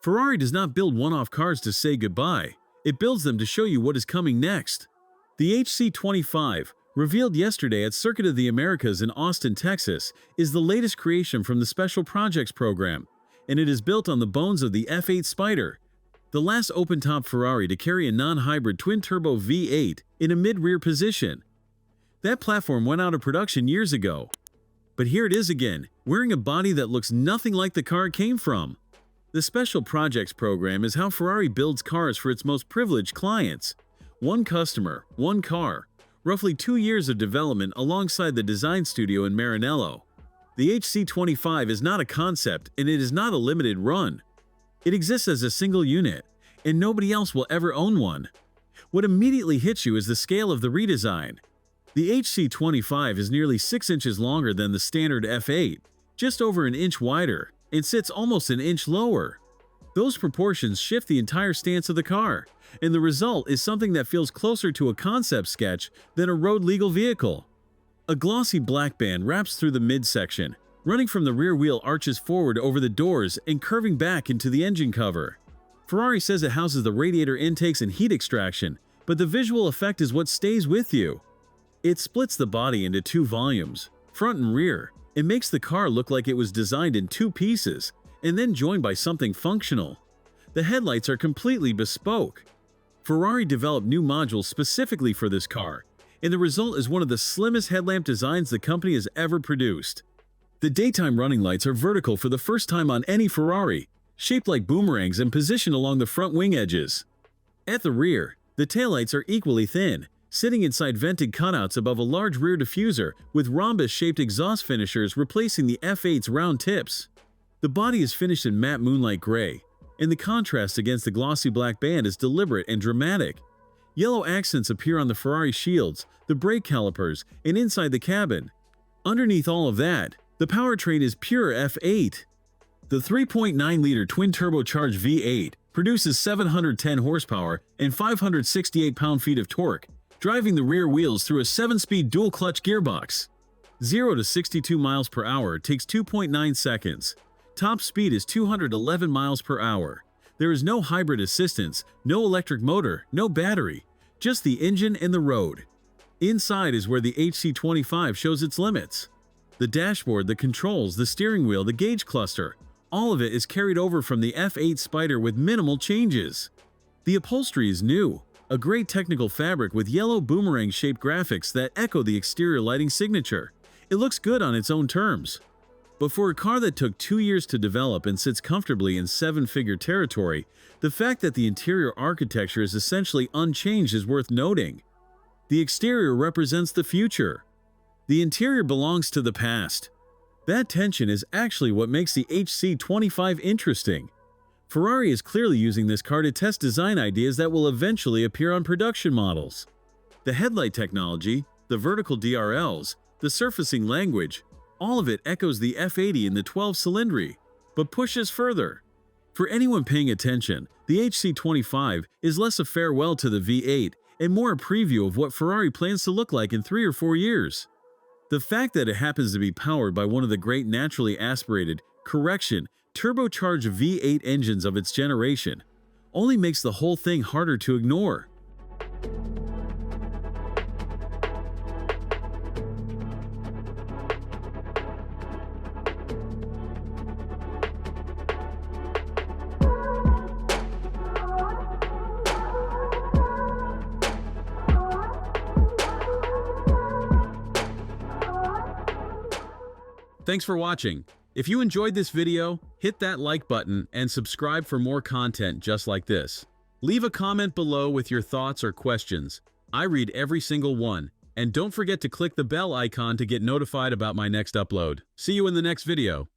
Ferrari does not build one-off cars to say goodbye. It builds them to show you what is coming next. The HC25, revealed yesterday at Circuit of the Americas in Austin, Texas, is the latest creation from the Special Projects program, and it is built on the bones of the F8 Spider, the last open-top Ferrari to carry a non-hybrid twin-turbo V8 in a mid-rear position. That platform went out of production years ago. But here it is again, wearing a body that looks nothing like the car it came from. The Special Projects program is how Ferrari builds cars for its most privileged clients. One customer, one car, roughly 2 years of development alongside the design studio in Maranello. The HC25 is not a concept and it is not a limited run. It exists as a single unit, and nobody else will ever own one. What immediately hits you is the scale of the redesign. The HC25 is nearly 6 inches longer than the standard F8, just over an inch wider, and sits almost an inch lower. Those proportions shift the entire stance of the car, and the result is something that feels closer to a concept sketch than a road-legal vehicle. A glossy black band wraps through the midsection, running from the rear wheel arches forward over the doors and curving back into the engine cover. Ferrari says it houses the radiator intakes and heat extraction, but the visual effect is what stays with you. It splits the body into 2 volumes, front and rear. It makes the car look like it was designed in 2 pieces and then joined by something functional. The headlights are completely bespoke. Ferrari developed new modules specifically for this car, and the result is one of the slimmest headlamp designs the company has ever produced. The daytime running lights are vertical for the first time on any Ferrari, shaped like boomerangs and positioned along the front wing edges. At the rear, the taillights are equally thin, sitting inside vented cutouts above a large rear diffuser with rhombus-shaped exhaust finishers replacing the F8's round tips. The body is finished in matte Moonlight Grey, and the contrast against the glossy black band is deliberate and dramatic. Yellow accents appear on the Ferrari shields, the brake calipers, and inside the cabin. Underneath all of that, the powertrain is pure F8. The 3.9-liter twin-turbocharged V8 produces 710 horsepower and 568 pound-feet of torque, driving the rear wheels through a 7-speed dual-clutch gearbox. 0 to 62 miles per hour takes 2.9 seconds. Top speed is 211 miles per hour. There is no hybrid assistance, no electric motor, no battery, just the engine and the road. Inside is where the HC25 shows its limits. The dashboard, the controls, the steering wheel, the gauge cluster, all of it is carried over from the F8 Spider with minimal changes. The upholstery is new, a great technical fabric with yellow boomerang-shaped graphics that echo the exterior lighting signature. It looks good on its own terms. But for a car that took 2 years to develop and sits comfortably in 7-figure territory, the fact that the interior architecture is essentially unchanged is worth noting. The exterior represents the future. The interior belongs to the past. That tension is actually what makes the HC25 interesting. Ferrari is clearly using this car to test design ideas that will eventually appear on production models. The headlight technology, the vertical DRLs, the surfacing language, all of it echoes the F80 in the 12-cylindry, but pushes further. For anyone paying attention, the HC25 is less a farewell to the V8 and more a preview of what Ferrari plans to look like in 3 or 4 years. The fact that it happens to be powered by one of the great naturally aspirated, turbocharged V8 engines of its generation only makes the whole thing harder to ignore. Thanks for watching. If you enjoyed this video, hit that like button and subscribe for more content just like this. Leave a comment below with your thoughts or questions. I read every single one. And don't forget to click the bell icon to get notified about my next upload. See you in the next video.